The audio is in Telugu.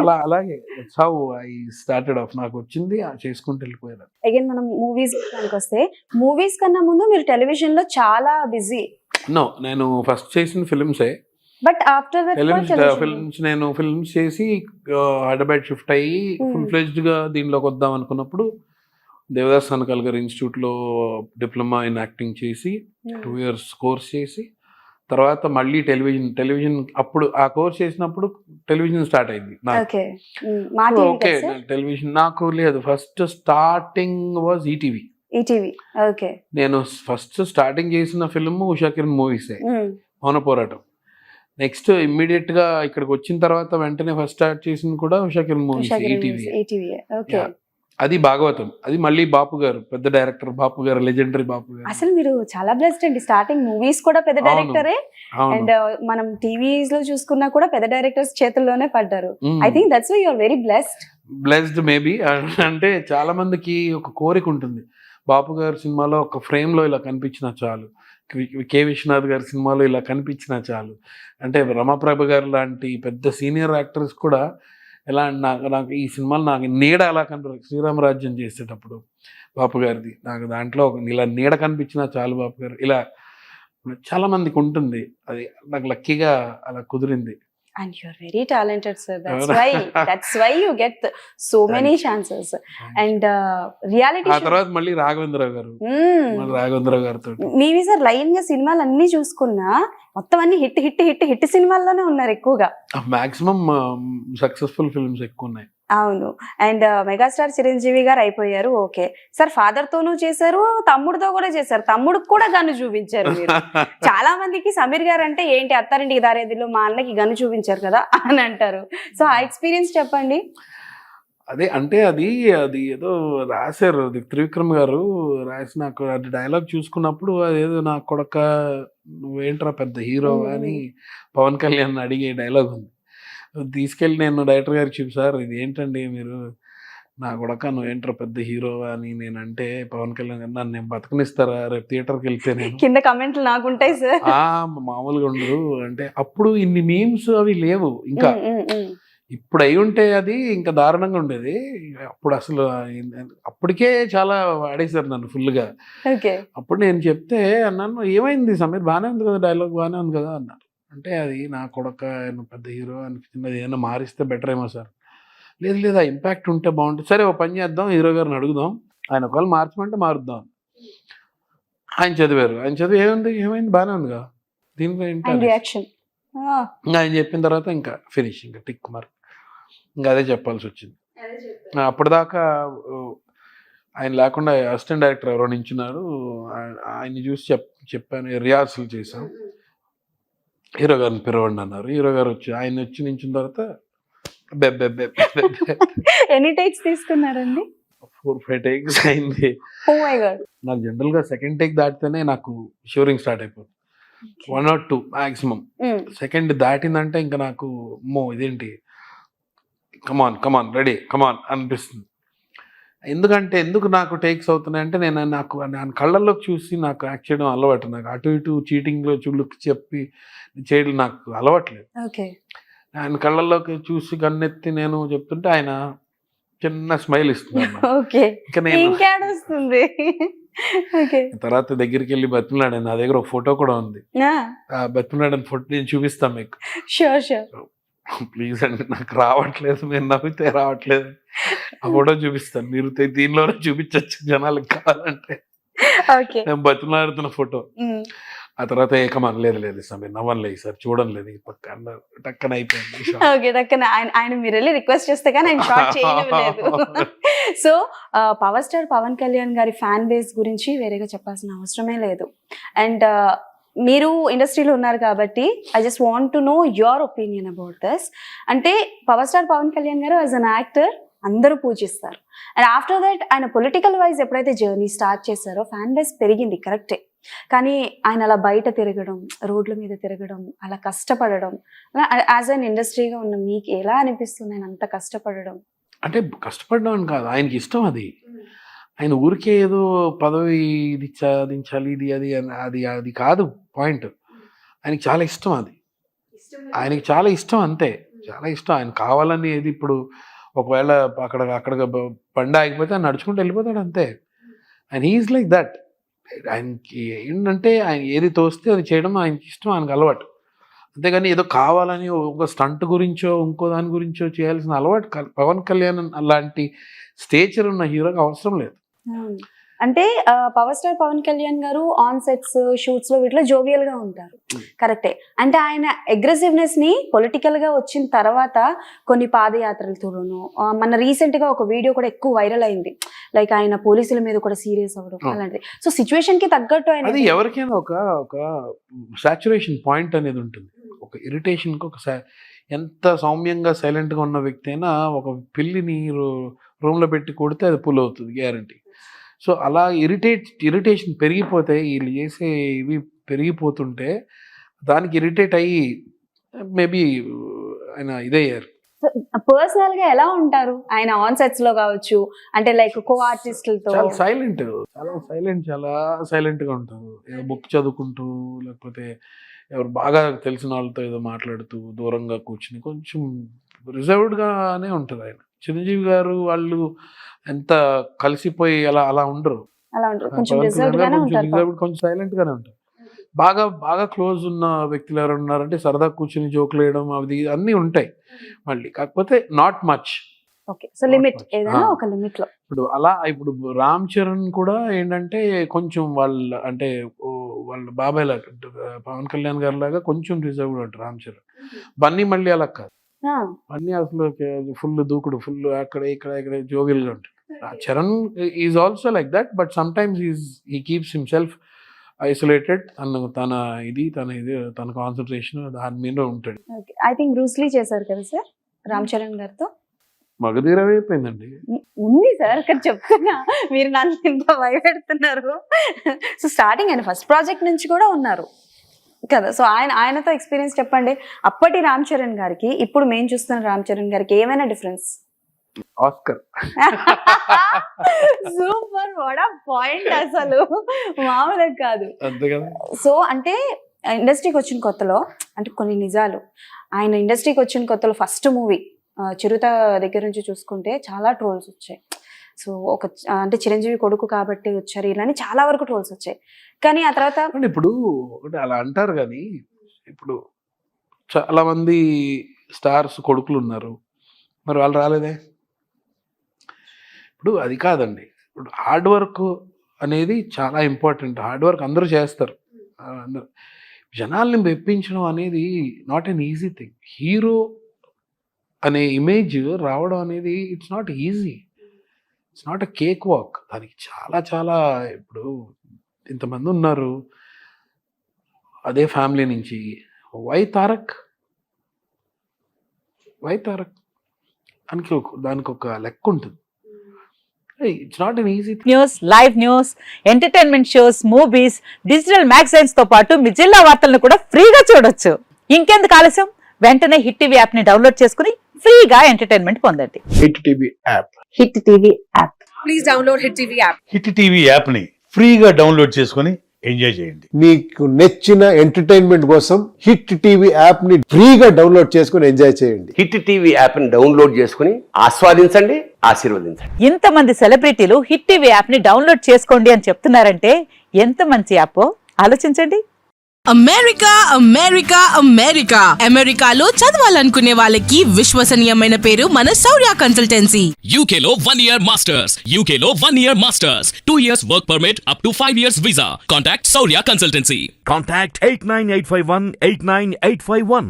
అలా అలాగే హౌ ఐ స్టార్టెడ్ ఆఫ్. నాకు వచ్చింది చేసుకుంటూ వెళ్ళిపోయాను. అగైన్ మనం మూవీస్ వస్తే మూవీస్ కన్నా ముందు మీరు టెలివిజన్ లో చాలా బిజీ. నో, నేను ఫస్ట్ చేసిన ఫిల్మ్సే. బట్ ఆఫ్టర్ ఫిల్మ్స్ నేను ఫిల్మ్స్ చేసి హైదరాబాద్ షిఫ్ట్ అయ్యి ఫుల్ ఫ్లెజ్డ్ గా దీనిలోకి వద్దాం అనుకున్నప్పుడు దేవదాస్ సనకాల్ గారి ఇన్స్టిట్యూట్ లో డిప్లొమా ఇన్ యాక్టింగ్ చేసి 2 years కోర్స్ చేసి తర్వాత మళ్ళీ టెలివిజన్ అప్పుడు ఆ కోర్స్ చేసినప్పుడు టెలివిజన్ స్టార్ట్ అయింది నాకు. ఓకే, టెలివిజన్ నాకు లేదు. First starting was ETV. నేను ఫస్ట్ స్టార్టింగ్ చేసిన ఫిల్మ్ ఉషా కిరణ్ మూవీసే, మౌన పోరాటం. నెక్స్ట్ ఇమ్మీడియట్ గా ఇక్కడికి వచ్చిన తర్వాత వెంటనే ఫస్ట్ స్టార్ట్ చేసింది కూడా ఉషా కిరణ్ మూవీస్, ఈటీవీ. అది భాగవతం. అది మళ్ళీ బాపు గారు, పెద్ద డైరెక్టర్ బాపు గారు, లెజెండరీ బాపు గారు. అసలు మీరు చాలా బ్లెస్డ్ అండి. స్టార్టింగ్ మూవీస్ కూడా పెద్ద డైరెక్టరే, అండ్ మనం టీవీస్ లో చూసుకున్నా కూడా పెద్ద డైరెక్టర్స్ చేతుల్లోనే పడ్డారు. I think that's why you are very blessed maybe. అంటే చాలా మందికి ఒక కోరిక ఉంటుంది, బాపు గారి సినిమాలో ఒక ఫ్రేమ్ లో ఇలా కనిపించినా చాలు, కె విశ్వనాథ్ గారి సినిమాలో ఇలా కనిపించినా చాలు. అంటే రమాప్రభ గారు లాంటి పెద్ద సీనియర్ యాక్టర్స్ కూడా ఎలా నాకు ఈ సినిమాలు నాకు నీడ అలా కనిపి, శ్రీరామరాజ్యం చేసేటప్పుడు బాపు గారిది నాకు దాంట్లో ఇలా నీడ కనిపించినా చాలు బాపు గారు, ఇలా చాలా మందికి ఉంటుంది. అది నాకు లక్కీగా అలా కుదిరింది. And you're very talented, sir. That's why you get so many chances. And reality ఆ తర్వాత మళ్ళీ రాఘవేంద్రరావు గారితో మీవి సార్ లైన్ గా సినిమాలు అన్ని చూసుకున్నా మొత్తం అన్ని హిట్ సినిమాల్లోనే ఉన్నారు ఎక్కువగా. మాక్సిమం సక్సెస్ఫుల్ ఫిల్మ్స్ ఎక్కువ ఉన్నాయి. అవును. అండ్ మెగాస్టార్ చిరంజీవి గారు అయిపోయారు. ఓకే సార్, ఫాదర్ తోనూ చేశారు, తమ్ముడితో కూడా చేశారు. తమ్ముడికి కూడా గన్ను చూపించారు మీరు. చాలా మందికి సమీర్ గారు అంటే ఏంటి, అత్తారింటికి దారేదిలో మా అన్నకి గన్ను చూపించారు కదా అని అంటారు. సో ఆ ఎక్స్పీరియన్స్ చెప్పండి. అదే అంటే అది ఏదో రాశారు త్రివిక్రమ్ గారు రాసి, నాకు అది డైలాగ్ చూసుకున్నప్పుడు అదేదో నా కొడక నువ్వేంట్రా పెద్ద హీరో అని పవన్ కళ్యాణ్ అడిగే డైలాగ్ ఉంది. తీసుకెళ్ళి నేను డైరెక్టర్ గారికి చెప్పి, సార్ ఇది ఏంటండి మీరు నా కొడక నువ్వేంట్రా పెద్ద హీరో అని నేనంటే పవన్ కళ్యాణ్ గారు నన్ను నేను బతకనిస్తారా రేపు థియేటర్కి వెళ్తే నేను కింద కమెంట్లు నాకుంటాయి సార్, మామూలుగా ఉండదు అంటే. అప్పుడు ఇన్ని మీమ్స్ అవి లేవు ఇంకా. ఇప్పుడు అయి ఉంటే అది ఇంకా దారుణంగా ఉండేది. అప్పుడు అసలు అప్పటికే చాలా వాడేశారు నన్ను ఫుల్గా. అప్పుడు నేను చెప్తే అన్నాను, ఏమైంది సమీర్, బాగానే ఉంది కదా డైలాగ్, బాగానే ఉంది కదా అన్నారు. అంటే అది నా కొడక పెద్ద హీరో అనిపించింది, ఏదైనా మారిస్తే బెటర్ ఏమో సార్. లేదు ఆ ఇంపాక్ట్ ఉంటే బాగుంటుంది. సరే ఓ పని చేద్దాం, హీరో గారిని అడుగుదాం, ఆయన ఒకవేళ మార్చమంటే మారుద్దాం. ఆయన చదివి ఏమైంది బాగానే ఉందిగా, దీనిలో ఆయన చెప్పిన తర్వాత ఇంకా ఫినిష్, ఇంకా టిక్ మార్క్, ఇంకా అదే చెప్పాల్సి వచ్చింది. అప్పటిదాకా ఆయన లేకుండా అసిస్టెంట్ డైరెక్టర్ ఎవరో నించున్నారు, ఆయన్ని చూసి చెప్పాను, రిహార్సల్ చేశాం, హీరో గారిని పిలవండి అన్నారు. హీరో గారు ఆయన వచ్చి నించిన తర్వాత ఎన్ని టేక్స్ తీసుకున్నారండి? 4-5 టేక్స్ అయింది. నాకు జనరల్ గా సెకండ్ టేక్ దాటితేనే నాకు షూరింగ్ స్టార్ట్ అయిపోతుంది. 1 or 2 మాక్సిమం. సెకండ్ దాటిందంటే ఇంకా నాకు ఇదేంటి కమాన్ రెడీ కమాన్ అనిపిస్తుంది. ఎందుకు నాకు టేక్స్ అవుతున్నాయంటే నాకు కళ్ళల్లోకి చూసి నాకు యాక్ట్ చేయడం అలవాటు. నాకు అటు ఇటు చీటింగ్లో లుక్ చెప్పి చేయడం నాకు అలవాట్లేదు. ఆయన కళ్ళల్లోకి చూసి కన్నెత్తి నేను చెప్తుంటే ఆయన చిన్న స్మైల్ ఇస్తున్నాను. తర్వాత దగ్గరికి వెళ్ళి బతిమలాడాను. నా దగ్గర ఒక ఫోటో కూడా ఉంది, బతిమలాడని ఫోటో నేను చూపిస్తాను మీకు. ప్లీజ్ అండి, నాకు రావట్లేదు, మీరు నవ్వితే రావట్లేదు, ఆ ఫోటో చూపిస్తాను, మీరు దీనిలోనే చూపించచ్చు జనాలకు కావాలంటే. నేను బతిమలాడుతున్న ఫోటో. ఆ తర్వాత ఏకమని లేదు సమీర్ నవ్వలేదు సార్, చూడలేదు, పక్కన టక్కన అయిపోయింది. ఆయన మీరు వెళ్ళి రిక్వెస్ట్ చేస్తే కానీ ఆయన షాట్ చేయలేదు. So power star Pawan Kalyan గారి ఫ్యాన్ బేస్ గురించి వేరేగా చెప్పాల్సిన అవసరమే లేదు. అండ్ మీరు ఇండస్ట్రీలో ఉన్నారు కాబట్టి I just want to know your opinion about this. అంటే పవర్ స్టార్ పవన్ కళ్యాణ్ గారు యాజ్ అన్ యాక్టర్ అందరూ పూజిస్తారు. అండ్ ఆఫ్టర్ దట్ ఆయన పొలిటికల్ వైజ్ ఎప్పుడైతే జర్నీ స్టార్ట్ చేశారో ఫ్యాన్ బేస్ పెరిగింది, కరెక్టే. కానీ ఆయన అలా బయట తిరగడం, రోడ్ల మీద తిరగడం, అలా కష్టపడడం, యాజ్ అన్ ఇండస్ట్రీగా ఉన్న మీకు ఎలా అనిపిస్తుంది ఆయన అంత కష్టపడడం? అంటే కష్టపడడం అని కాదు, ఆయనకి ఇష్టం అది. ఆయన ఊరికే ఏదో పదవి ఇది సాధించాలి ఇది అది కాదు పాయింట్. ఆయనకి చాలా ఇష్టం, అది ఆయనకి చాలా ఇష్టం అంతే. చాలా ఇష్టం. ఆయన కావాలని ఏది ఇప్పుడు ఒకవేళ అక్కడ బండి ఆగిపోతే ఆయన నడుచుకుంటూ వెళ్ళిపోతాడు అంతే. And he's like that. ఆయనకి ఏంటంటే ఆయన ఏది తోస్తే అది చేయడం ఆయనకి ఇష్టం, ఆయనకు అలవాటు. అంతేగాని ఏదో కావాలని ఒక స్టంట్ గురించో ఇంకో దాని గురించో చేయాల్సిన అలవాటు పవన్ కళ్యాణ్ అలాంటి స్టేచర్ ఉన్న హీరోకి అవసరం లేదు. అంటే పవర్ స్టార్ పవన్ కళ్యాణ్ గారు ఆన్ సెట్స్ షూట్స్ లో వీటిలో జోవియల్ గా ఉంటారు, కరెక్టే. అంటే ఆయన అగ్రెసివ్నెస్ ని పొలిటికల్ గా వచ్చిన తర్వాత కొన్ని పాదయాత్రలతోనూ మన రీసెంట్ గా ఒక వీడియో కూడా ఎక్కువ వైరల్ అయింది, లైక్ ఆయన పోలీసుల మీద కూడా సీరియస్ అవ్వడం అలాంటిది. సో సిచ్యువేషన్ కి తగ్గట్టు ఆయన అది ఎవరికైనా ఒక సాచురేషన్ పాయింట్ అనేది ఉంటుంది. ఒక ఇరిటేషన్ కి ఎంత సౌమ్యంగా సైలెంట్ గా ఉన్న వ్యక్తి అయినా ఒక పిల్లిని రూమ్ లో పెట్టి కొడితే అది పుల్ అవుతుంది గ్యారంటీ. సో అలా ఇరిటేషన్ పెరిగిపోతే వీళ్ళు చేసే ఇవి పెరిగిపోతుంటే దానికి ఇరిటేట్ అయ్యి మేబీ ఆయన ఇదయ్యారు. పర్సనల్ గా ఎలా ఉంటారు ఆయన ఆన్ సెట్స్ లో కావచ్చు, అంటే లైక్ కో ఆర్టిస్టులతో? చాలా సైలెంట్ గా ఉంటారు. ఏదో బుక్ చదువుకుంటూ లేకపోతే ఎవరు బాగా తెలిసిన వాళ్ళతో ఏదో మాట్లాడుతూ దూరంగా కూర్చుని కొంచెం రిజర్వ్డ్ గానే ఉంటారు ఆయన. చిరంజీవి గారు వాళ్ళు ఎంత కలిసిపోయి అలా ఉండరు, కొంచెం సైలెంట్ గానే ఉంటారు. బాగా క్లోజ్ ఉన్న వ్యక్తులు ఎవరు ఉన్నారంటే సరదా కూర్చుని జోకులు వేయడం అవి అన్నీ ఉంటాయి మళ్ళీ, కాకపోతే నాట్ మచ్. ఇప్పుడు రామ్ చరణ్ కూడా ఏంటంటే కొంచెం వాళ్ళ బాబాయ్ లాగా పవన్ కళ్యాణ్ గారి లాగా కొంచెం రిజర్వ్డ్ అంటారు రామ్ చరణ్. బన్నీ మళ్ళీ అలా కాదు, బన్నీ అసలు ఫుల్ దూకుడు, ఫుల్ అక్కడ ఇక్కడ జోవియల్ గా ఉంటాడు. Charan is also like that, but some times he keeps himself isolated. తన కాన్సన్ట్రేషన్ దాని మీద ఉంటాడు. ఐ థింక్ బ్రూస్ లీ చేశారు కదా సార్ రామ్ చరణ్ గారితో? మగధీరం అయిపోయిందండి. ఉంది సార్, ఇక్కడ చెప్తున్నా, మీరు నన్ను ఇంత భయపెడుతున్నారు. సో స్టార్టింగ్ ఆయన ఫస్ట్ ప్రాజెక్ట్ నుంచి కూడా ఉన్నారు కదా, సో ఆయనతో ఎక్స్పీరియన్స్ చెప్పండి. అప్పటి రామ్ చరణ్ గారికి ఇప్పుడు మేము చూస్తున్న రామ్ చరణ్ గారికి ఏమైనా డిఫరెన్స్? ఆస్కర్ సూపర్, వాట్ ఆ పాయింట్, అసలు మామూలుగా కాదు. సో అంటే ఇండస్ట్రీకి వచ్చిన కొత్తలో అంటే కొన్ని నిజాలు, ఆయన ఇండస్ట్రీకి వచ్చిన కొత్తలో ఫస్ట్ మూవీ చిరుత దగ్గర నుంచి చూసుకుంటే చాలా ట్రోల్స్ వచ్చాయి. సో అంటే చిరంజీవి కొడుకు కాబట్టి వచ్చారు ఇలా అని చాలా వరకు ట్రోల్స్ వచ్చాయి. కానీ ఆ తర్వాత ఇప్పుడు అలా అంటారు, కానీ ఇప్పుడు చాలా మంది స్టార్స్ కొడుకులు ఉన్నారు, మరి వాళ్ళు రాలేదే. ఇప్పుడు అది కాదండి, ఇప్పుడు హార్డ్ వర్క్ అనేది చాలా ఇంపార్టెంట్. హార్డ్ వర్క్ అందరూ చేస్తారు, జనాల్ని మెప్పించడం అనేది not an easy thing. Hero అనే ఇమేజ్ రావడం అనేది it's not easy, it's not a cake walk. దానికి చాలా ఇప్పుడు ఇంతమంది ఉన్నారు అదే ఫ్యామిలీ నుంచి. వై తారక్ దానికి ఒక లెక్క ఉంటుంది. It's not an easy. News, live news, entertainment shows, movies, digital magazines తో పాటు మీ జిల్లా వార్తలను కూడా ఫ్రీగా చూడొచ్చు. ఇంకెందుకు ఆలస్యం, వెంటనే హిట్ టీవీ యాప్ ని డౌన్లోడ్ చేసుకుని ఫ్రీగా ఎంటర్టైన్మెంట్ పొందండి. Hit TV app. Please download hit TV app. Hit TV app ని ఫ్రీగా డౌన్లోడ్ చేసుకుని ఎంజాయ్ చేయండి. మీకు నచ్చిన ఎంటర్టైన్మెంట్ కోసం హిట్ టీవీ యాప్ ని ఫ్రీగా డౌన్లోడ్ చేసుకుని ఎంజాయ్ చేయండి. హిట్ టీవీ యాప్ ని డౌన్లోడ్ చేసుకుని ఆస్వాదించండి, ఆశీర్వదించండి. ఇంతమంది సెలబ్రిటీలు హిట్ టీవీ యాప్ ని డౌన్లోడ్ చేసుకోండి అని చెప్తున్నారంటే ఎంత మంచి యాప్ ఆలోచించండి. అమెరికాలో చదవాలనుకునే వాళ్ళకి విశ్వసనీయమైన పేరు మన శౌర్య కన్సల్టెన్సీ. UK లో 1 year masters, UK లో 1 year masters, 2 years work permit up to 5 years visa. Contact Saurya Consultancy. Contact 89851 89851.